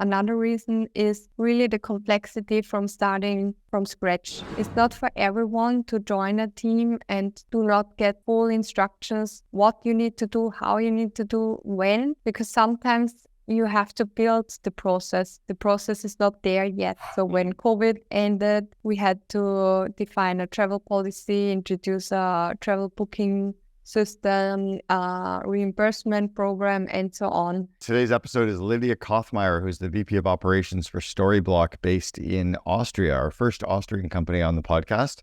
another reason is really the complexity from starting from scratch. It's not for everyone to join a team and do not get full instructions, what you need to do, how you need to do, when, because sometimes you have to build the process. The process is not there yet. So when COVID ended, we had to define a travel policy, introduce a travel booking system, reimbursement program, and so on. Today's episode is Lydia Kothmeier, who's the VP of Operations for Storyblok based in Austria, our first Austrian company on the podcast.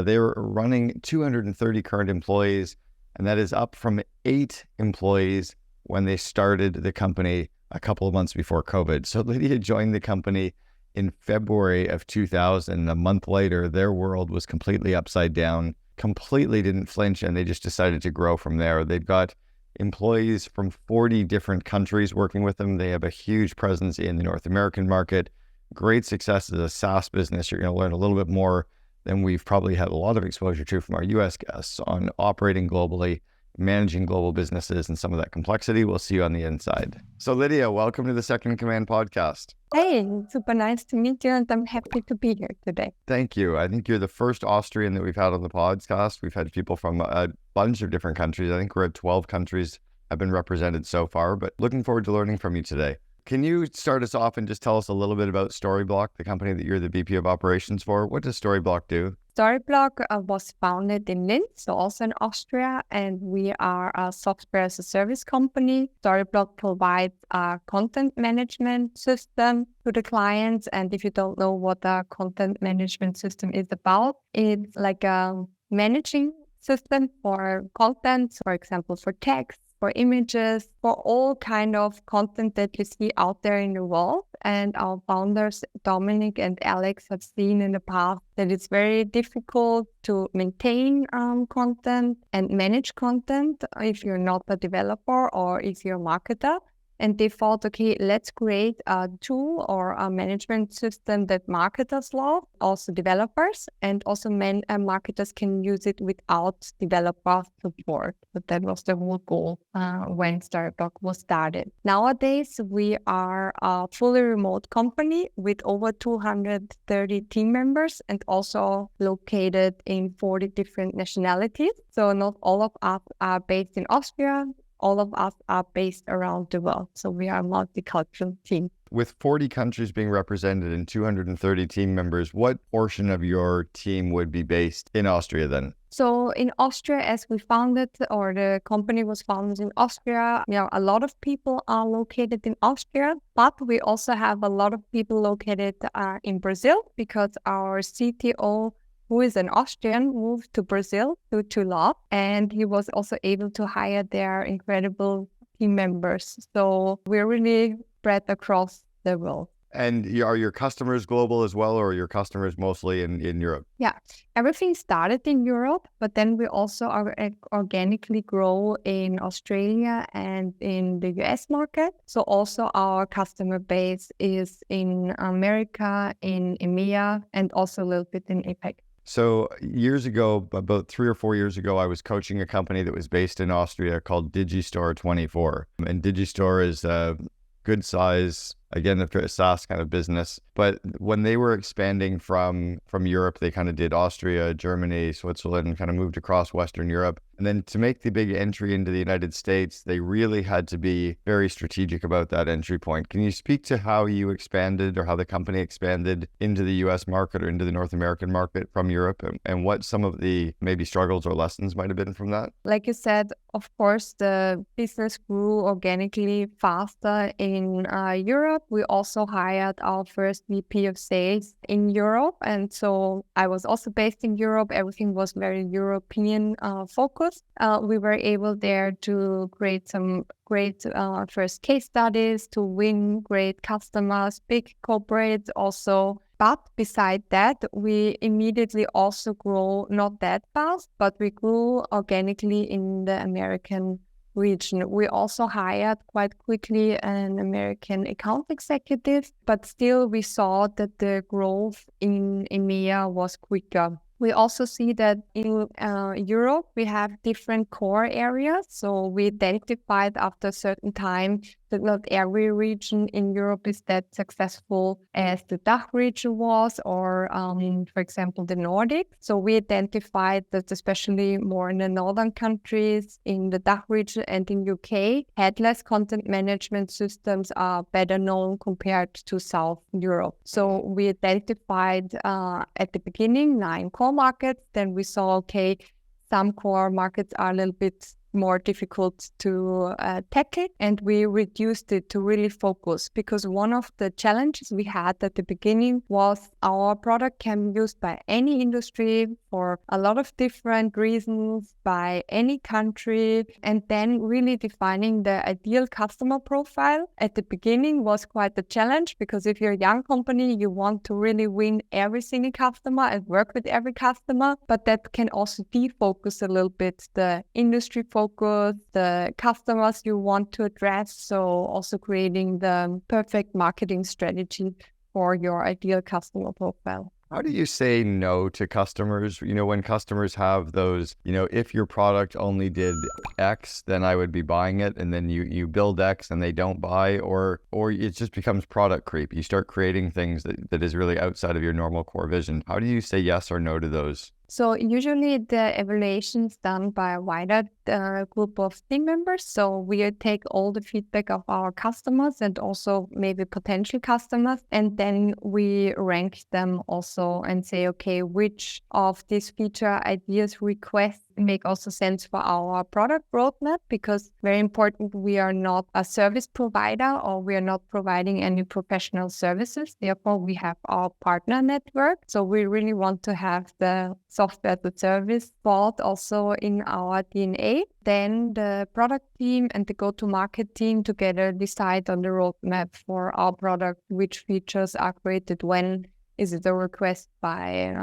They're running 230 current employees, and that is up from 8 employees when they started the company a couple of months before COVID. So Lydia joined the company in February of 2000. A month later, their world was completely upside down, completely didn't flinch, and they just decided to grow from there. They've got employees from 40 different countries working with them. They have a huge presence in the North American market, great success as a SaaS business. You're going to learn a little bit more than we've probably had a lot of exposure to from our US guests on operating globally, managing global businesses, and some of that complexity. We'll see you on the inside. So Lydia, welcome to the Second in Command podcast. Hey, super nice to meet you, and I'm happy to be here today. Thank you. I think you're the first Austrian that we've had on the podcast. We've had people from a bunch of different countries. I think we're at 12 countries have been represented so far, but looking forward to learning from you today. Can you start us off and just tell us a little bit about Storyblok, the company that you're the VP of Operations for? What does Storyblok do? Storyblok was founded in Linz, so also in Austria, and we are a software as a service company. Storyblok provides a content management system to the clients, and if you don't know what a content management system is about, it's like a managing system for content, for example, for text, for images, for all kind of content that you see out there in the world. And our founders, Dominic and Alex, have seen in the past that it's very difficult to maintain content and manage content if you're not a developer or if you're a marketer. And they thought, okay, let's create a tool or a management system that marketers love, also developers, and also marketers can use it without developer support. But that was the whole goal when Storyblok was started. Nowadays, we are a fully remote company with over 230 team members and also located in 40 different nationalities. So not all of us are based in Austria. All of us are based around the world. So we are a multicultural team. With 40 countries being represented and 230 team members, what portion of your team would be based in Austria then? So in Austria, as we founded, or the company was founded in Austria, a lot of people are located in Austria, but we also have a lot of people located in Brazil because our CTO, who is an Austrian, moved to Brazil to law, and he was also able to hire their incredible team members. So we're really spread across the world. And are your customers global as well, or are your customers mostly in Europe? Yeah, everything started in Europe, but then we also organically grow in Australia and in the US market. So also our customer base is in America, in EMEA, and also a little bit in APAC. So years ago, about 3 or 4 years ago, I was coaching a company that was based in Austria called Digistore24. And Digistore is a good size, again, a SaaS kind of business. But when they were expanding from Europe, they kind of did Austria, Germany, Switzerland, and kind of moved across Western Europe. And then to make the big entry into the United States, they really had to be very strategic about that entry point. Can you speak to how you expanded or how the company expanded into the US market or into the North American market from Europe, and what some of the maybe struggles or lessons might have been from that? Like you said, of course, the business grew organically faster in Europe. We also hired our first VP of sales in Europe. And so I was also based in Europe. Everything was very European focused. We were able there to create some great first case studies, to win great customers, big corporates also. But beside that, we immediately also grow not that fast, but we grew organically in the American region. We also hired quite quickly an American account executive, but still we saw that the growth in EMEA was quicker. We also see that in Europe, we have different core areas. So we identified after a certain time that not every region in Europe is that successful as the DACH region was, or for example, the Nordic. So we identified that especially more in the northern countries, in the DACH region and in UK, headless content management systems are better known compared to South Europe. So we identified at the beginning 9 core markets. Then we saw, okay, some core markets are a little bit more difficult to tackle, and we reduced it to really focus, because one of the challenges we had at the beginning was our product can be used by any industry for a lot of different reasons, by any country, and then really defining the ideal customer profile at the beginning was quite a challenge, because if you're a young company, you want to really win every single customer and work with every customer, but that can also defocus a little bit the industry focus, the customers you want to address. So also creating the perfect marketing strategy for your ideal customer profile. How do you say no to customers? When customers have those, if your product only did X, then I would be buying it. And then you build X and they don't buy, or it just becomes product creep. You start creating things that is really outside of your normal core vision. How do you say yes or no to those? So usually the evaluation is done by a wider group of team members. So we take all the feedback of our customers and also maybe potential customers, and then we rank them also and say, okay, which of these feature ideas, requests make also sense for our product roadmap, because very important, we are not a service provider, or we are not providing any professional services. Therefore, we have our partner network. So we really want to have the software as a service thought also in our DNA. Then the product team and the go-to-market team together decide on the roadmap for our product, which features are created when. Is it a request by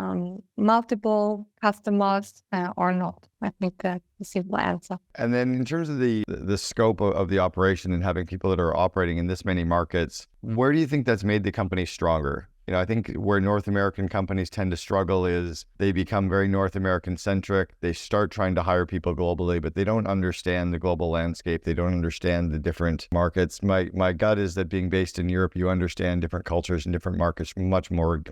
multiple customers or not? I think that's a simple answer. And then in terms of the scope of the operation and having people that are operating in this many markets, where do you think that's made the company stronger? I think where North American companies tend to struggle is they become very North American centric. They start trying to hire people globally, but they don't understand the global landscape. They don't understand the different markets. My gut is that being based in Europe, you understand different cultures and different markets much more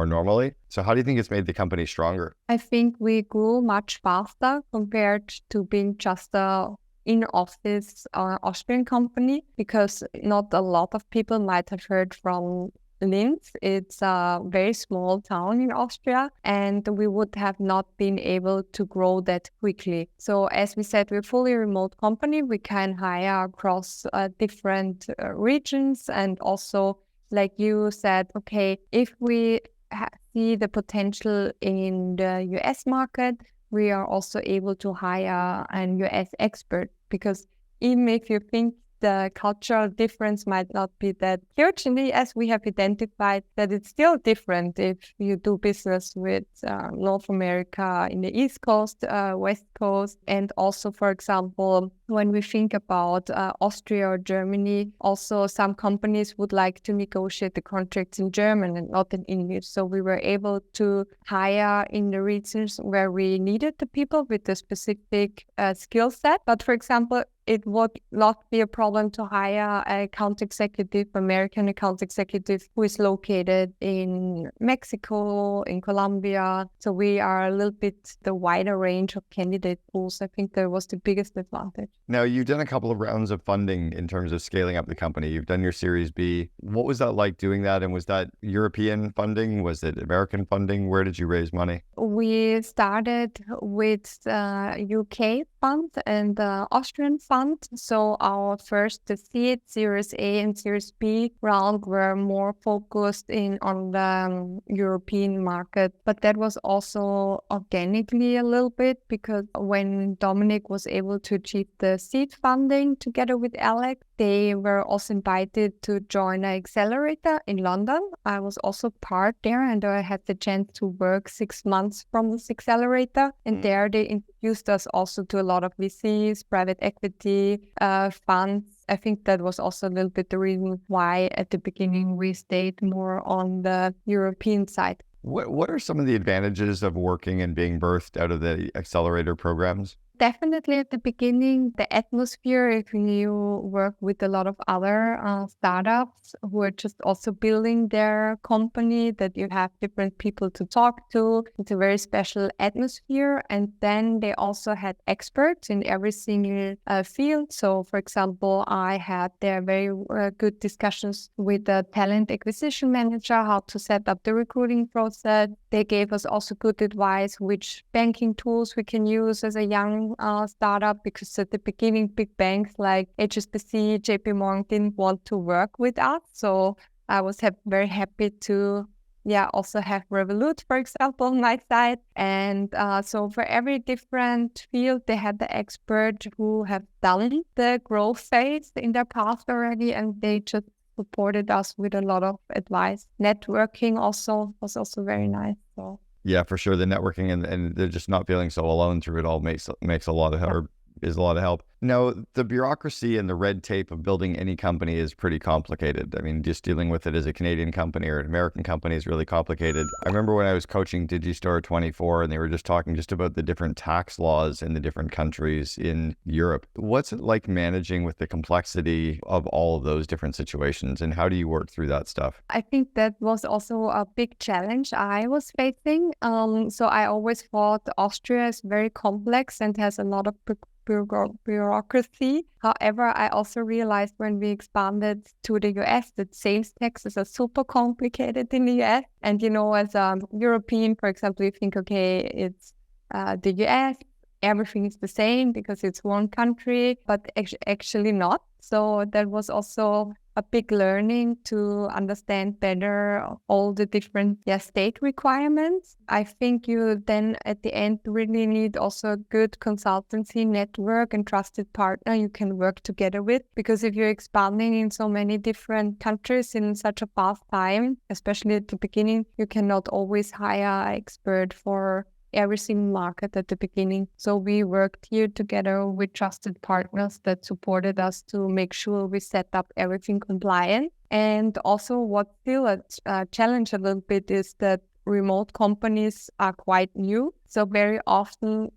normally. So how do you think it's made the company stronger? I think we grew much faster compared to being just a in-office Austrian company, because not a lot of people might have heard from Linz. It's a very small town in Austria, and we would have not been able to grow that quickly. So as we said, we're a fully remote company. We can hire across different regions, and also, like you said, okay, if we see the potential in the US market, we are also able to hire an US expert, because even if you think the cultural difference might not be that huge, as we have identified that it's still different if you do business with North America in the East Coast, West Coast. And also, for example, when we think about Austria or Germany, also some companies would like to negotiate the contracts in German and not in English. So we were able to hire in the regions where we needed the people with the specific skill set. But for example, it would not be a problem to hire an account executive, American account executive, who is located in Mexico, in Colombia. So we are a little bit the wider range of candidate pools. I think that was the biggest advantage. Now, you've done a couple of rounds of funding in terms of scaling up the company. You've done your Series B. What was that like doing that? And was that European funding? Was it American funding? Where did you raise money? We started with the UK fund and the Austrian fund. So our first seed, Series A and Series B round were more focused on the European market. But that was also organically a little bit, because when Dominic was able to achieve the seed funding together with Alex, they were also invited to join an accelerator in London. I was also part there, and I had the chance to work 6 months from this accelerator. And there they introduced us also to a lot of VCs, private equity funds. I think that was also a little bit the reason why at the beginning we stayed more on the European side. What are some of the advantages of working and being birthed out of the accelerator programs? definitely at the beginning, the atmosphere, if you work with a lot of other startups who are just also building their company, that you have different people to talk to. It's a very special atmosphere. And then they also had experts in every single field. So, for example, I had there very good discussions with the talent acquisition manager, how to set up the recruiting process. They gave us also good advice, which banking tools we can use as a young startup, because at the beginning, big banks like HSBC, JP Morgan didn't want to work with us. So I was very happy to also have Revolut, for example, on my side. And so for every different field, they had the expert who have done the growth phase in their past already, and they just supported us with a lot of advice. Networking also was also very nice. So yeah, for sure. The networking and they're just not feeling so alone through it all makes a lot of or is a lot of help. Now, the bureaucracy and the red tape of building any company is pretty complicated. I mean, just dealing with it as a Canadian company or an American company is really complicated. I remember when I was coaching Digistore 24 and they were just talking just about the different tax laws in the different countries in Europe. What's it like managing with the complexity of all of those different situations, and how do you work through that stuff? I think that was also a big challenge I was facing. So I always thought Austria is very complex and has a lot of bureaucracy. However, I also realized when we expanded to the US that sales taxes are super complicated in the US. And, as a European, for example, you think, okay, it's the US, everything is the same because it's one country, but actually not. So that was also a big learning to understand better all the different state requirements. I think you then at the end really need also a good consultancy network and trusted partner you can work together with, because if you're expanding in so many different countries in such a fast time, especially at the beginning, you cannot always hire an expert for every single market at the beginning. So we worked here together with trusted partners that supported us to make sure we set up everything compliant. And also what's still a challenge a little bit is that remote companies are quite new. So very often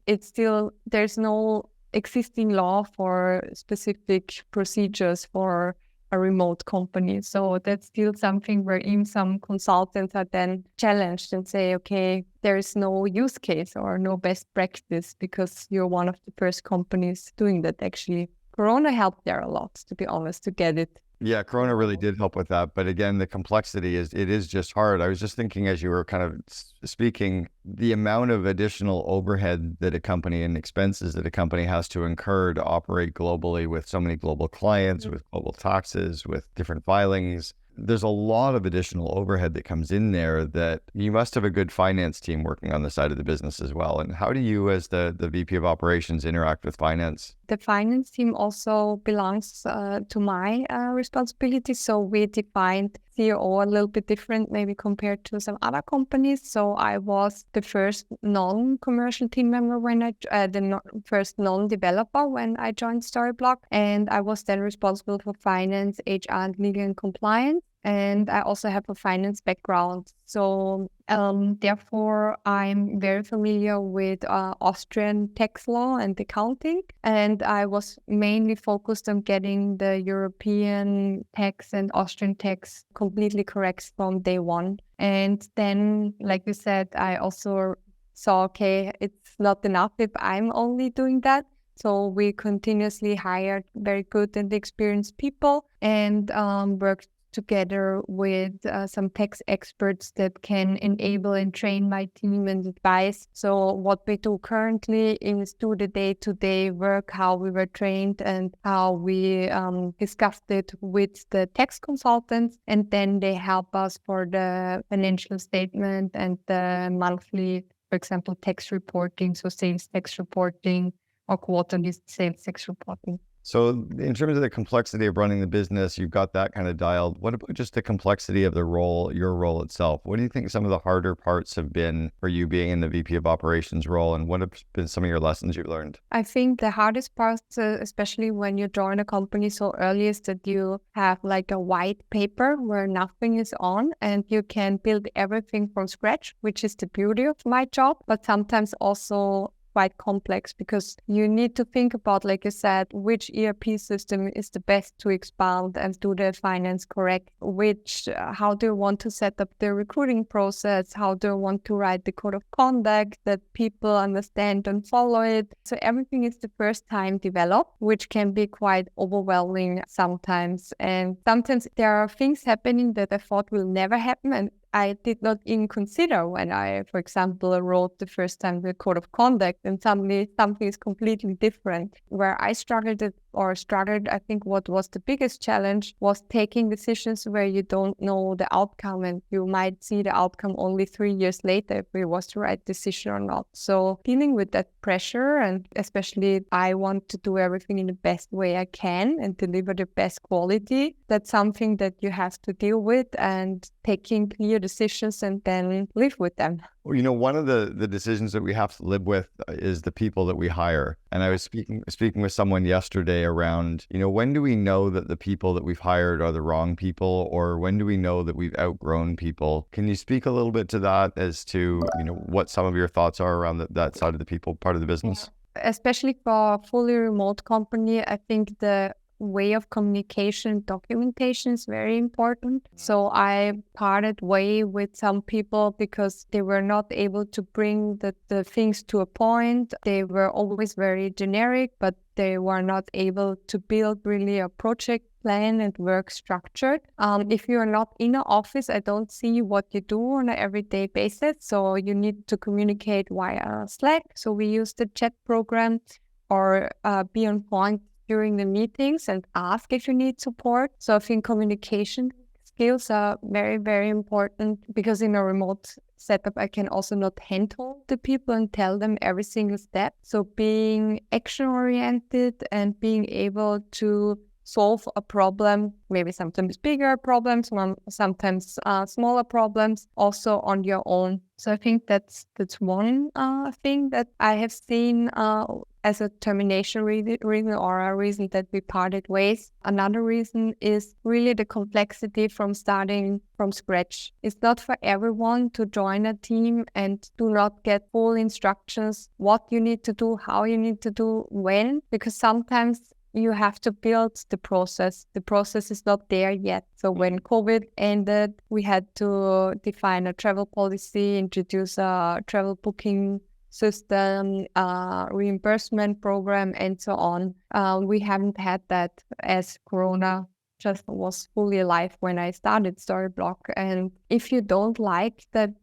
there's no existing law for specific procedures for a remote company. So that's still something where even some consultants are then challenged and say, okay, there is no use case or no best practice because you're one of the first companies doing that. Actually, Corona helped there a lot, to be honest, to get it. Yeah, Corona really did help with that. But again, the complexity is just hard. I was just thinking as you were kind of speaking, the amount of additional overhead that a company and expenses that a company has to incur to operate globally with so many global clients, with global taxes, with different filings. There's a lot of additional overhead that comes in there that you must have a good finance team working on the side of the business as well. And how do you, as the VP of operations, interact with finance? The finance team also belongs to my responsibility. So we defined COO a little bit different, maybe compared to some other companies. So I was the first non-commercial team member first non-developer when I joined Storyblok. And I was then responsible for finance, HR, and legal and compliance. And I also have a finance background. So therefore, I'm very familiar with Austrian tax law and accounting. And I was mainly focused on getting the European tax and Austrian tax completely correct from day one. And then, like you said, I also saw, okay, it's not enough if I'm only doing that. So we continuously hired very good and experienced people and worked together with some tax experts that can enable and train my team and advise. So what we do currently is do the day-to-day work, how we were trained and how we discussed it with the tax consultants. And then they help us for the financial statement and the monthly, for example, tax reporting, so sales tax reporting or quarterly sales tax reporting. So in terms of the complexity of running the business, you've got that kind of dialed. What about just the complexity of the role, your role itself? What do you think some of the harder parts have been for you being in the VP of operations role, and what have been some of your lessons you've learned? I think the hardest part, especially when you join a company so early, is that you have like a white paper where nothing is on and you can build everything from scratch, which is the beauty of my job, but sometimes also quite complex because you need to think about, like you said, which ERP system is the best to expand and do the finance correct, how do you want to set up the recruiting process, how do you want to write the code of conduct that people understand and follow it. So everything is the first time developed, which can be quite overwhelming sometimes. And sometimes there are things happening that I thought will never happen and I did not even consider when I, for example, wrote the first time the code of conduct, and suddenly something is completely different. Where I struggled, I think what was the biggest challenge was taking decisions where you don't know the outcome, and you might see the outcome only 3 years later if it was the right decision or not. So dealing with that pressure, and especially I want to do everything in the best way I can and deliver the best quality, that's something that you have to deal with, and taking clear decisions and then live with them. Well, one of the decisions that we have to live with is the people that we hire. And I was speaking with someone yesterday around, when do we know that the people that we've hired are the wrong people, or when do we know that we've outgrown people? Can you speak a little bit to that as to, what some of your thoughts are around that side of the people part of the business? Yeah. Especially for a fully remote company, I think the way of communication, documentation is very important. So I parted way with some people because they were not able to bring the things to a point. They were always very generic, but they were not able to build really a project plan and work structured. If you're not in an office, I don't see what you do on an everyday basis. So you need to communicate via Slack. So we use the chat program, or be on point during the meetings and ask if you need support. So I think communication skills are very, very important, because in a remote setup, I can also not handhold the people and tell them every single step. So being action-oriented and being able to solve a problem, maybe sometimes bigger problems, sometimes smaller problems, also on your own. So I think that's one thing that I have seen as a termination reason, or a reason that we parted ways. Another reason is really the complexity from starting from scratch. It's not for everyone to join a team and do not get full instructions, what you need to do, how you need to do, when, because sometimes you have to build the process. The process is not there yet. So when COVID ended, we had to define a travel policy, introduce a travel booking system, reimbursement program, and so on. We haven't had that, as Corona just was fully alive when I started Storyblok. And if you don't like the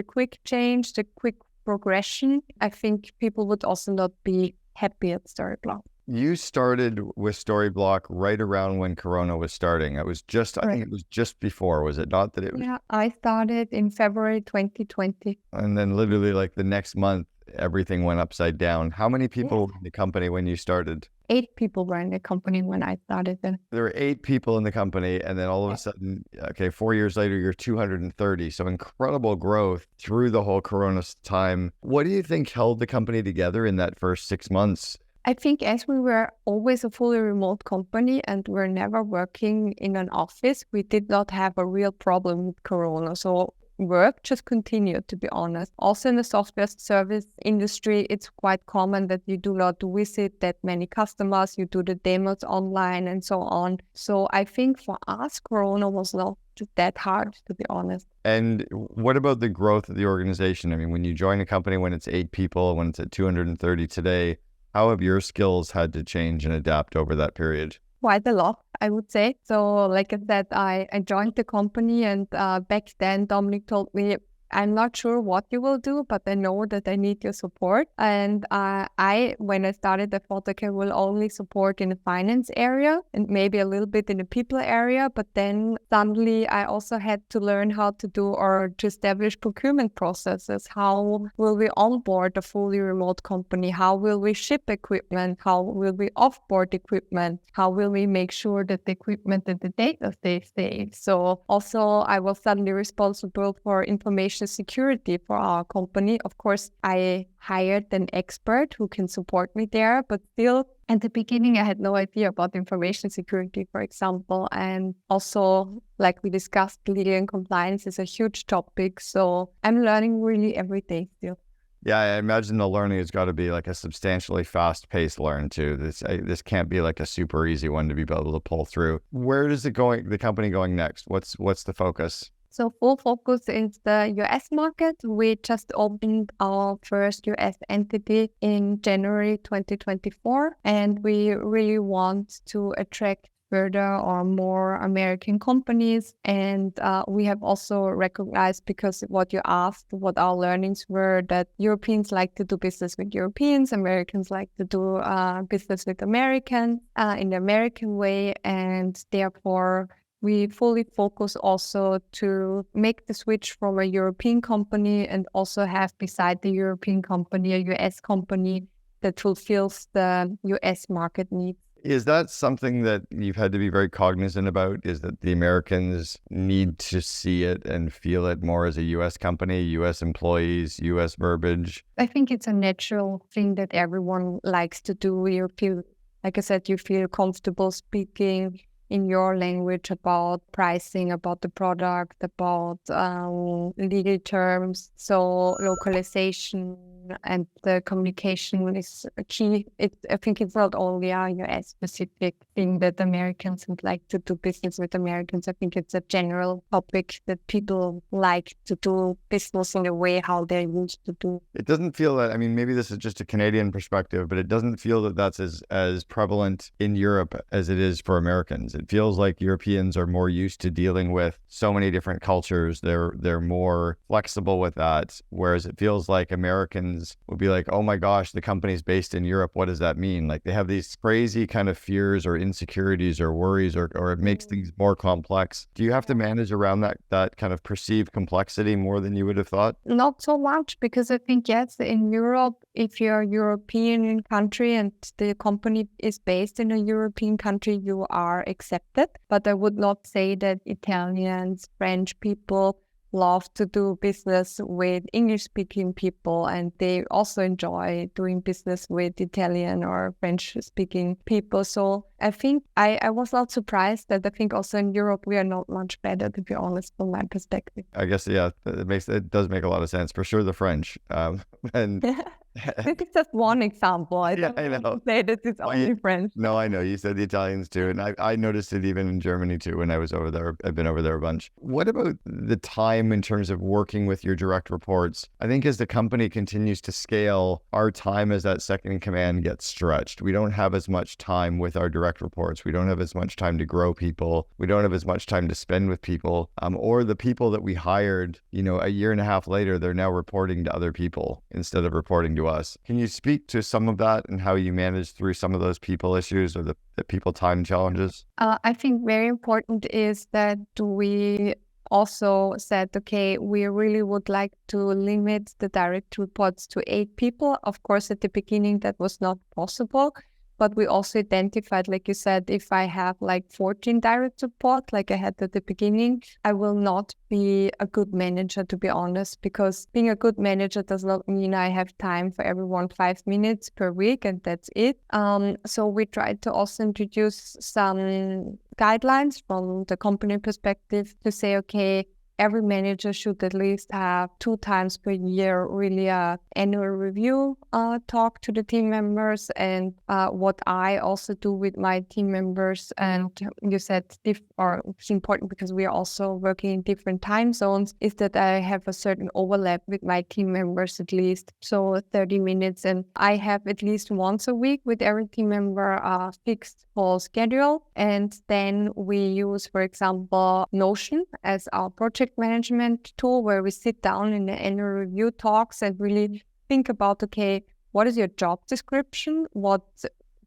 quick progression, I think people would also not be happy at Storyblok. You started with Storyblok right around when Corona was starting. It was just, I think it was just before, was it not? That it was? Yeah, I started in February 2020. And then literally like the next month, everything went upside down. How many people were in the company when you started? 8 people were in the company when I started then. There were 8 people in the company, and then all of a sudden, 4 years later, you're 230. So incredible growth through the whole Corona time. What do you think held the company together in that first 6 months? I think as we were always a fully remote company and we're never working in an office, we did not have a real problem with Corona. So work just continued, to be honest. Also in the software service industry, it's quite common that you do not visit that many customers, you do the demos online and so on. So I think for us, Corona was not that hard, to be honest. And what about the growth of the organization? I mean, when you join a company, when it's 8 people, when it's at 230 today, how have your skills had to change and adapt over that period? Quite a lot, I would say. So like I said, I joined the company, and back then Dominic told me, I'm not sure what you will do, but I know that I need your support. And when I started, I thought, okay, we'll only support in the finance area and maybe a little bit in the people area. But then suddenly I also had to learn how to do or to establish procurement processes. How will we onboard a fully remote company? How will we ship equipment? How will we offboard equipment? How will we make sure that the equipment and the data stays safe? So also I was suddenly responsible for information security for our company. Of course, I hired an expert who can support me there, but still at the beginning, I had no idea about information security, for example. And also, like we discussed, legal and compliance is a huge topic. So I'm learning really every day still. Yeah, I imagine the learning has got to be like a substantially fast-paced learn too. This can't be like a super easy one to be able to pull through. Where does the company going next? What's the focus? So full focus is the US market. We just opened our first US entity in January 2024, and we really want to attract further or more American companies. And we have also recognized, because what you asked, what our learnings were, that Europeans like to do business with Europeans, Americans like to do business with Americans in the American way, and therefore we fully focus also to make the switch from a European company and also have beside the European company a US company that fulfills the US market needs. Is that something that you've had to be very cognizant about? Is that the Americans need to see it and feel it more as a US company, US employees, US verbiage? I think it's a natural thing that everyone likes to do. You feel, like I said, you feel comfortable speaking in your language about pricing, about the product, about legal terms. So localization and the communication is a key. I think it's not only a US specific thing that Americans would like to do business with Americans. I think it's a general topic that people like to do business in a way how they're used to do. It doesn't feel that, I mean, maybe this is just a Canadian perspective, but it doesn't feel that that's as prevalent in Europe as it is for Americans. It feels like Europeans are more used to dealing with so many different cultures. They're more flexible with that, whereas it feels like Americans would be like, oh my gosh, the company's based in Europe. What does that mean? Like they have these crazy kind of fears or insecurities or worries, or it makes things more complex. Do you have to manage around that kind of perceived complexity more than you would have thought? Not so much, because I think, yes, in Europe, if you're a European country and the company is based in a European country, you are accepted. But I would not say that Italians, French people love to do business with English-speaking people, and they also enjoy doing business with Italian or French-speaking people. So I think I was not surprised that I think also in Europe we are not much better, to be honest, from my perspective. I guess, yeah, it does make a lot of sense. For sure, the French. And this is just one example. I don't I know. want to say that it's only French. No, I know. You said the Italians too. And I noticed it even in Germany too when I was over there. I've been over there a bunch. What about the time in terms of working with your direct reports? I think as the company continues to scale, our time as that second in command gets stretched. We don't have as much time with our direct reports. We don't have as much time to grow people. We don't have as much time to spend with people. Or the people that we hired, a year and a half later, they're now reporting to other people instead of reporting to us. Can you speak to some of that and how you manage through some of those people issues or the people time challenges? I think very important is that we also said, okay, we really would like to limit the direct reports to 8 people. Of course, at the beginning, that was not possible. But we also identified, like you said, if I have like 14 direct reports, like I had at the beginning, I will not be a good manager, to be honest, because being a good manager does not mean I have time for everyone 5 minutes per week and that's it. So we tried to also introduce some guidelines from the company perspective to say, okay, every manager should at least have 2 times per year really a annual review talk to the team members. And what I also do with my team members, and you said it's important because we are also working in different time zones, is that I have a certain overlap with my team members at least. So 30 minutes, and I have at least once a week with every team member a fixed call schedule. And then we use, for example, Notion as our project management tool, where we sit down in the annual review talks and really think about, okay, what is your job description? What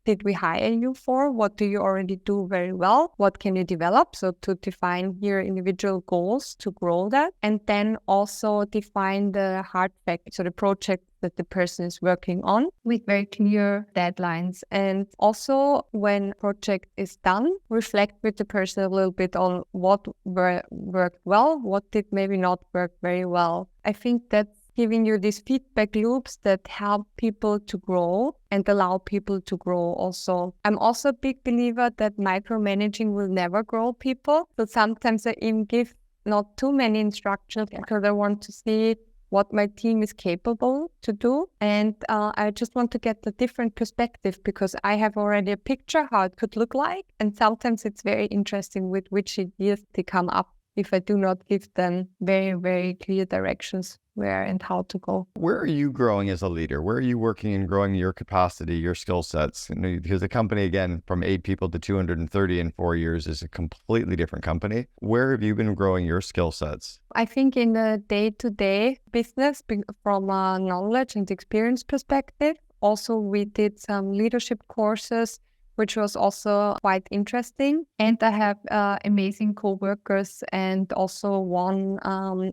did we hire you for? What do you already do very well? What can you develop? So to define here individual goals to grow that, and then also define the hard facts, so the project that the person is working on with very clear deadlines. And also when project is done, reflect with the person a little bit on what worked well, what did maybe not work very well. I think that's giving you these feedback loops that help people to grow and allow people to grow also. I'm also a big believer that micromanaging will never grow people. So sometimes I even give not too many instructions because I want to see what my team is capable to do. And I just want to get a different perspective because I have already a picture how it could look like. And sometimes it's very interesting with which ideas they come up if I do not give them very, very clear directions where and how to go. Where are you growing as a leader? Where are you working and growing your capacity, your skill sets? Because the company, again, from 8 people to 230 in 4 years is a completely different company. Where have you been growing your skill sets? I think in the day-to-day business, from a knowledge and experience perspective, also we did some leadership courses, which was also quite interesting. And I have amazing co-workers and also one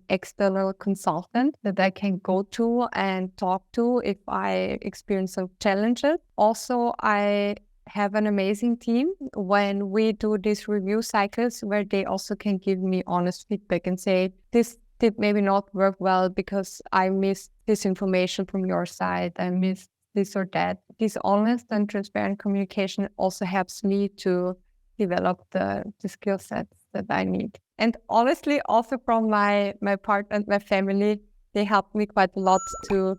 external consultant that I can go to and talk to if I experience some challenges. Also, I have an amazing team when we do these review cycles where they also can give me honest feedback and say, this did maybe not work well because I missed this information from your side. I missed this or that. This honest and transparent communication also helps me to develop the skill sets that I need. And honestly, also from my partner and my family, they help me quite a lot to,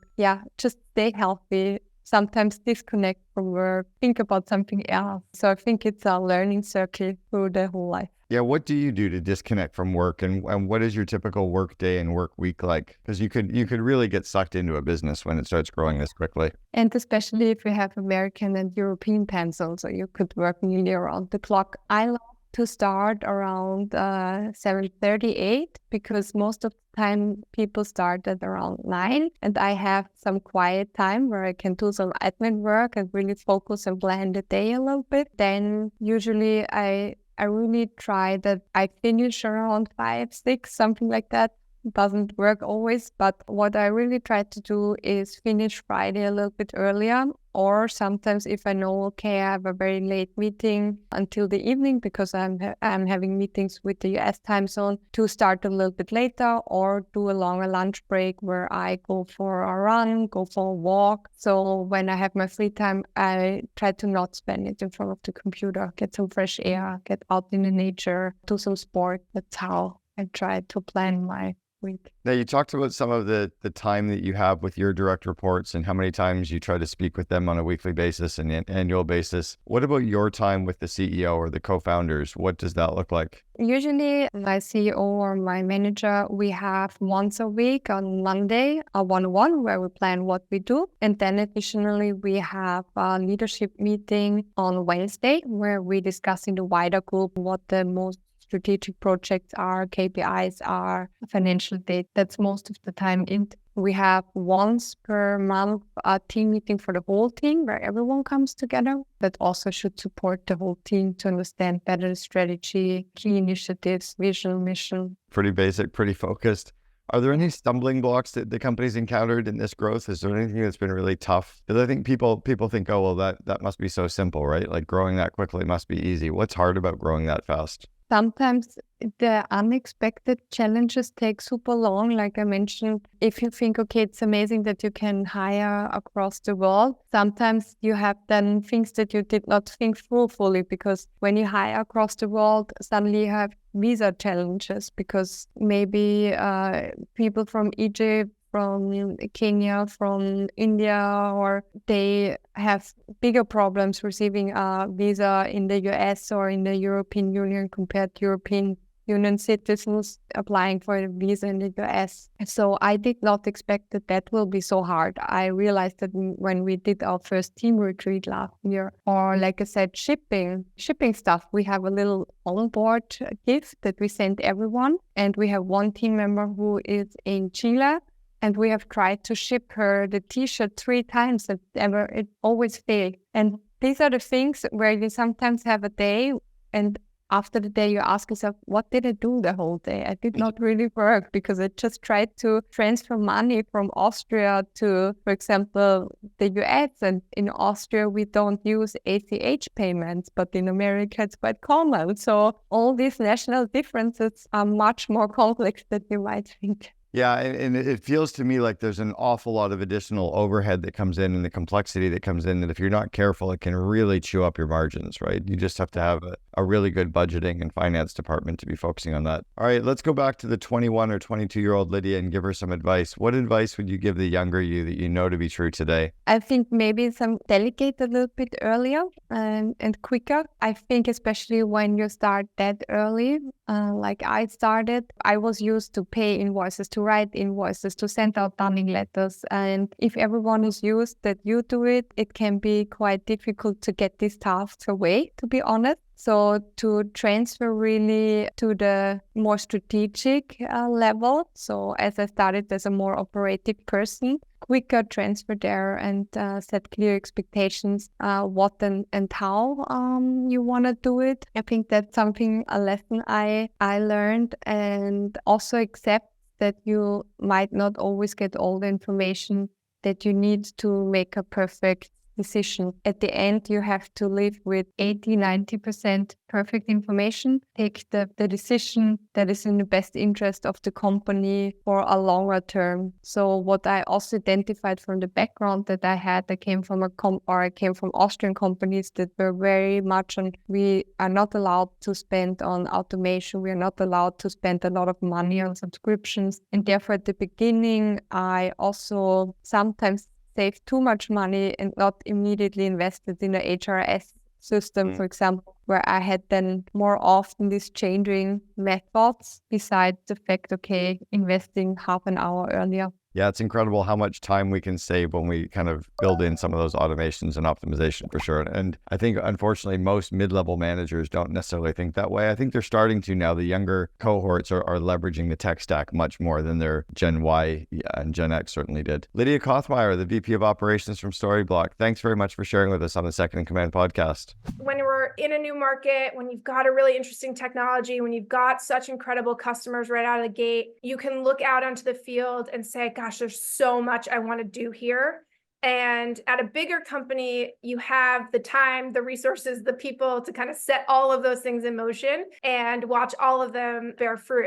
just stay healthy, sometimes disconnect from work, think about something else. So I think it's a learning circle through the whole life. Yeah, what do you do to disconnect from work, and what is your typical work day and work week like? Because you could really get sucked into a business when it starts growing this quickly. And especially if you have American and European time zones, so you could work nearly around the clock. I like to start around 7:38 because most of the time people start at around 9, and I have some quiet time where I can do some admin work and really focus and plan the day a little bit. Then usually I really try that I finish around 5, 6, something like that. It doesn't work always, but what I really try to do is finish Friday a little bit earlier, or sometimes if I know, okay, I have a very late meeting until the evening because I'm having meetings with the US time zone, to start a little bit later or do a longer lunch break where I go for a run, go for a walk. So when I have my free time, I try to not spend it in front of the computer, get some fresh air, get out in the nature, do some sport. That's how I try to plan my week. Now, you talked about some of the time that you have with your direct reports and how many times you try to speak with them on a weekly basis and an annual basis. What about your time with the CEO or the co-founders? What does that look like? Usually my CEO or my manager, we have once a week on Monday, a one-on-one where we plan what we do. And then additionally, we have a leadership meeting on Wednesday where we discuss in the wider group what the most strategic projects are, KPIs are, financial data. That's most of the time. We have once per month a team meeting for the whole team where everyone comes together. That also should support the whole team to understand better the strategy, key initiatives, vision, mission. Pretty basic, pretty focused. Are there any stumbling blocks that the company's encountered in this growth? Is there anything that's been really tough? Because I think people think, oh, well, that must be so simple, right? Like growing that quickly must be easy. What's hard about growing that fast? Sometimes the unexpected challenges take super long. Like I mentioned, if you think, okay, it's amazing that you can hire across the world, sometimes you have then things that you did not think through fully, because when you hire across the world, suddenly you have visa challenges because maybe people from Egypt, from Kenya, from India, or they have bigger problems receiving a visa in the US or in the European Union compared to European Union citizens applying for a visa in the US. So I did not expect that will be so hard. I realized that when we did our first team retreat last year, or like I said, shipping stuff, we have a little onboard gift that we send everyone. And we have one team member who is in Chile, and we have tried to ship her the T-shirt 3 times, and it always failed. And these are the things where you sometimes have a day, and after the day you ask yourself, what did I do the whole day? I did not really work because I just tried to transfer money from Austria to, for example, the US. And in Austria, we don't use ACH payments, but in America, it's quite common. So all these national differences are much more complex than you might think. Yeah, and it feels to me like there's an awful lot of additional overhead that comes in and the complexity that comes in. And if you're not careful, it can really chew up your margins, right? You just have to have a really good budgeting and finance department to be focusing on that. All right, let's go back to the 21 or 22-year-old Lydia and give her some advice. What advice would you give the younger you that you know to be true today? I think maybe some delegate a little bit earlier and quicker. I think especially when you start that early, like I started, I was used to pay invoices, to write invoices, to send out dunning letters. And if everyone is used that you do it, it can be quite difficult to get these tasks away, to be honest. So to transfer really to the more strategic level. So as I started as a more operative person, quicker transfer there and set clear expectations, what and how you want to do it. I think that's something, a lesson I learned, and also accept that you might not always get all the information that you need to make a perfect decision. At the end, you have to live with 80-90% perfect information. Take the decision that is in the best interest of the company for a longer term. So what I also identified from the background that I had, I came from I came from Austrian companies that were very much on, we are not allowed to spend on automation. We are not allowed to spend a lot of money on subscriptions. And therefore, at the beginning, I also sometimes save too much money and not immediately invested in a HRS system, for example, where I had then more often these changing methods besides the fact, okay, investing half an hour earlier. Yeah, it's incredible how much time we can save when we kind of build in some of those automations and optimization for sure. And I think, unfortunately, most mid-level managers don't necessarily think that way. I think they're starting to now. The younger cohorts are leveraging the tech stack much more than their Gen Y and Gen X certainly did. Lydia Kothmeier, the VP of Operations from Storyblok, thanks very much for sharing with us on the Second in Command podcast. When we're in a new market, when you've got a really interesting technology, when you've got such incredible customers right out of the gate, you can look out onto the field and say, gosh, there's so much I want to do here. And at a bigger company, you have the time, the resources, the people to kind of set all of those things in motion and watch all of them bear fruit.